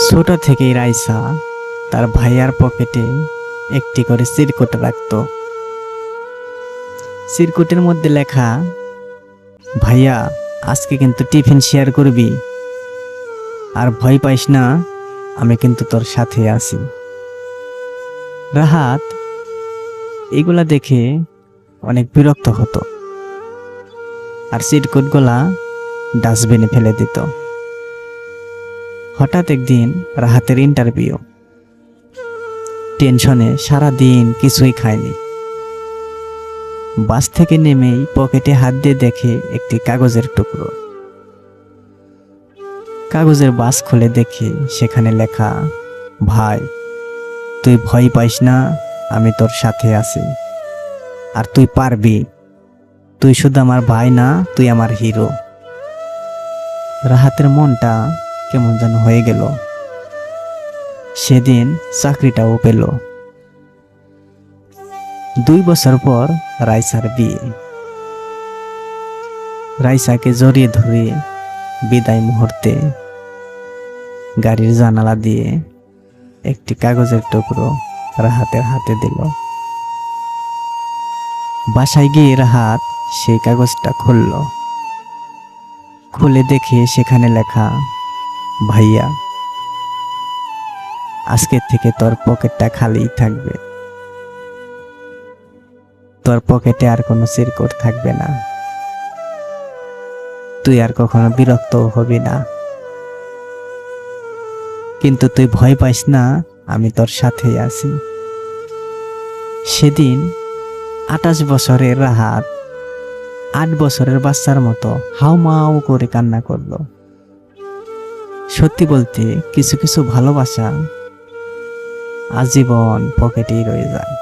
ছোট থেকেই রাইসা তার ভাইয়ার পকেটে একটি করে চিরকুট রাখত। চিরকুটের মধ্যে লেখা, ভাইয়া আজকে কিন্তু টিফিন শেয়ার করবি, আর ভয় পাইস না, আমি কিন্তু তোর সাথে আছি। রাহাত এগুলা দেখে অনেক বিরক্ত হতো আর চিরকুটগুলা ডাস্টবিনে ফেলে দিত। হঠাৎ একদিন রাহাতের ইন্টারভিউ। টেনশনে সারা দিন কিছুই খায়নি। বাস থেকে নেমেই পকেটে হাত দিয়ে দেখে একটি কাগজের টুকরো। কাগজের বাস খুলে দেখে সেখানে লেখা, ভাই তুই ভয় পাইস না, আমি তোর সাথে আছি, আর তুই পারবি, তুই শুধু আমার ভাই না, তুই আমার হিরো। রাহাতের মনটা কেমন যেন হয়ে গেল। সেদিন চাকরিটাও পেল। 2 বছর পর রাইসার বিয়ে। রাইসাকে জড়িয়ে ধরে বিদায় মুহূর্তে গাড়ির জানালা দিয়ে একটি কাগজের টুকরো রাহাতের হাতে দিল। বাসায় গিয়ে রাহাত সেই কাগজটা খুলল। খুলে দেখে সেখানে লেখা, ভাইয়া আজকের থেকে তোর পকেটটা খালিই থাকবে, তোর পকেটে আর কোনো চিরকুট থাকবে না, তুই আর কখনো বিরক্ত হবি না, কিন্তু তুই ভয় পাইস না, আমি তোর সাথেই আছি। সেদিন 28 বছরের রাহাত 8 বছরের বাচ্চার মতো হাউমাউ করে কান্না করল। সত্যি বলতে কিছু কিছু ভালোবাসা আজীবন পকেটেই রয়ে যায়।